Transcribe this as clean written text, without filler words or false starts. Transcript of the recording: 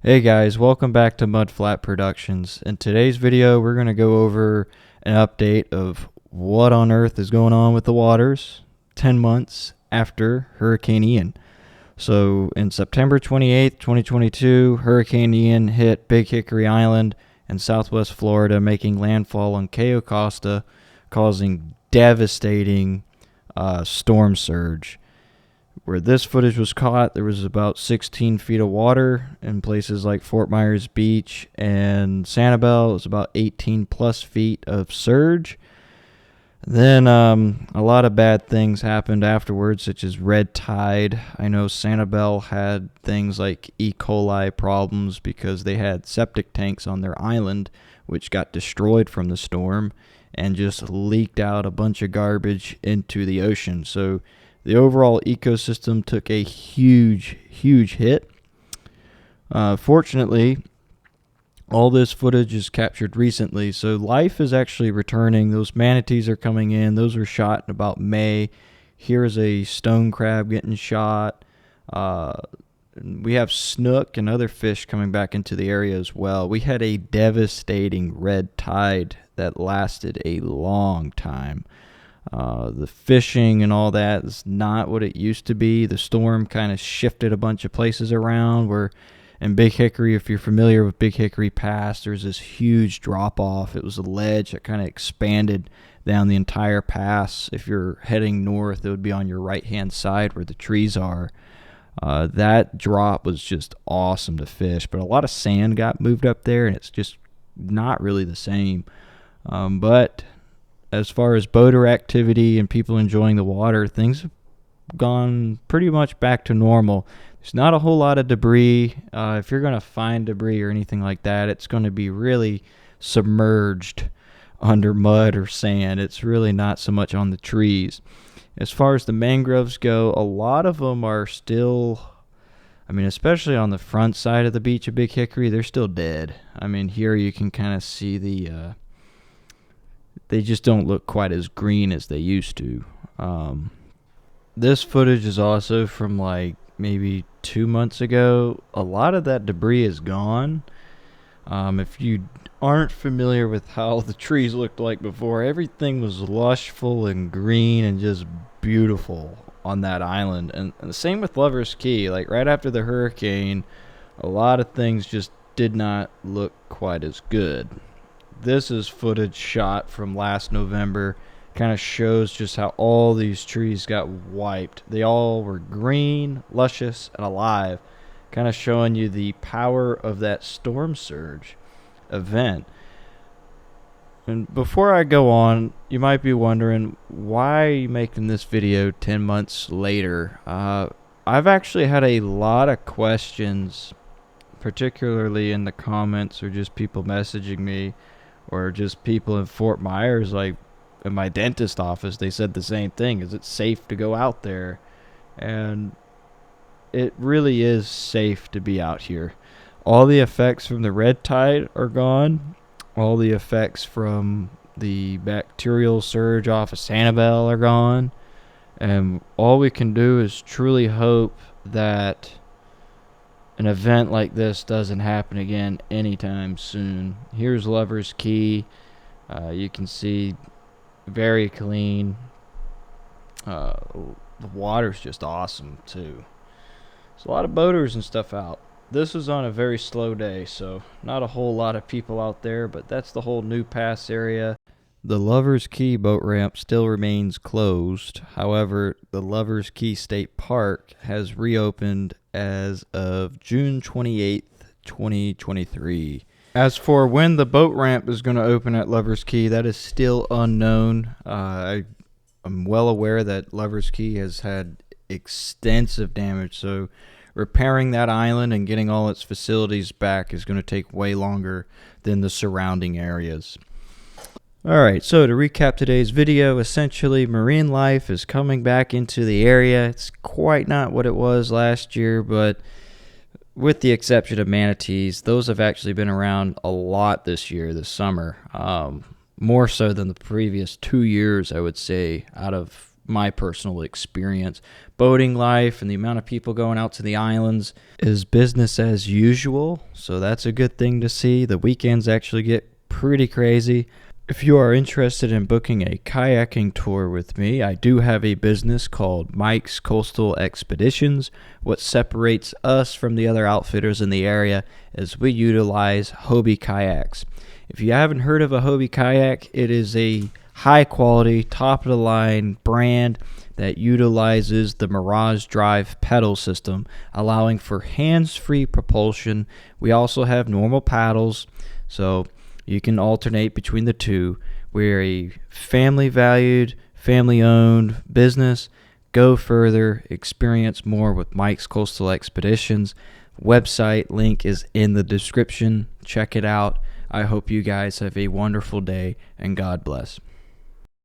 Hey guys, welcome back to Mudflat Productions. In today's video, we're going to go over an update of what on earth is going on with the waters 10 months after Hurricane Ian. So, in September 28th, 2022, Hurricane Ian hit Big Hickory Island in southwest Florida, making landfall on Cayo Costa, causing devastating storm surge. Where this footage was caught, there was about 16 feet of water in places like Fort Myers Beach and Sanibel. It was about 18 plus feet of surge. Then a lot of bad things happened afterwards, such as red tide. I know Sanibel had things like E. coli problems because they had septic tanks on their island, which got destroyed from the storm and just leaked out a bunch of garbage into the ocean. So the overall ecosystem took a huge hit. Fortunately, all this footage is captured recently, so life is actually returning. Those manatees are coming in. Those were shot in about May. Here's a stone crab getting shot. We have snook and other fish coming back into the area as well. We had a devastating red tide that lasted a long time. The fishing and all that is not what it used to be. The storm kind of shifted a bunch of places around. Where in Big Hickory, if you're familiar with Big Hickory Pass, there's this huge drop off. It was a ledge that kind of expanded down the entire pass. If you're heading north, it would be on your right hand side where the trees are. That drop was just awesome to fish, but a lot of sand got moved up there, and it's just not really the same. But as far as boater activity and people enjoying the water, things have gone pretty much back to normal. There's not a whole lot of debris. If you're going to find debris or anything like that, it's going to be really submerged under mud or sand. It's really not so much on the trees. As far as the mangroves go, a lot of them are still, especially on the front side of the beach of Big Hickory, they're still dead. Here you can kind of see they just don't look quite as green as they used to. This footage is also from like maybe 2 months ago. A lot of that debris is gone. If you aren't familiar with how the trees looked like before, everything was lushful and green and just beautiful on that island. And the same with Lover's Key. Like right after the hurricane, a lot of things just did not look quite as good. This is footage shot from last November. Kind of shows just how all these trees got wiped. They all were green, luscious, and alive. Kind of showing you the power of that storm surge event. And before I go on, you might be wondering, why are you making this video 10 months later? I've actually had a lot of questions, particularly in the comments or just people messaging me, or just people in Fort Myers, like in my dentist office. They said the same thing. Is it safe to go out there? And it really is safe to be out here. All the effects from the red tide are gone. All the effects from the bacterial surge off of Sanibel are gone. And all we can do is truly hope that an event like this doesn't happen again anytime soon. Here's Lover's Key. You can see very clean. The water's just awesome too. There's a lot of boaters and stuff out. This was on a very slow day, so not a whole lot of people out there, but that's the whole New Pass area. The Lover's Key boat ramp still remains closed. However, the Lover's Key State Park has reopened as of June 28th, 2023. As for when the boat ramp is going to open at Lover's Key, that is still unknown. I'm well aware that Lover's Key has had extensive damage, so repairing that island and getting all its facilities back is going to take way longer than the surrounding areas. Alright, so to recap today's video, essentially marine life is coming back into the area. It's quite not what it was last year, but with the exception of manatees, those have actually been around a lot this year, this summer. More so than the previous 2 years, I would say, out of my personal experience. Boating life and the amount of people going out to the islands is business as usual, so that's a good thing to see. The weekends actually get pretty crazy. If you are interested in booking a kayaking tour with me, I do have a business called Mike's Coastal Expeditions. What separates us from the other outfitters in the area is we utilize Hobie kayaks. If you haven't heard of a Hobie kayak, it is a high quality, top of the line brand that utilizes the Mirage Drive pedal system, allowing for hands-free propulsion. We also have normal paddles, so you can alternate between the two. We're a family-valued, family-owned business. Go further, experience more with Mike's Coastal Expeditions. Website link is in the description. Check it out. I hope you guys have a wonderful day, and God bless.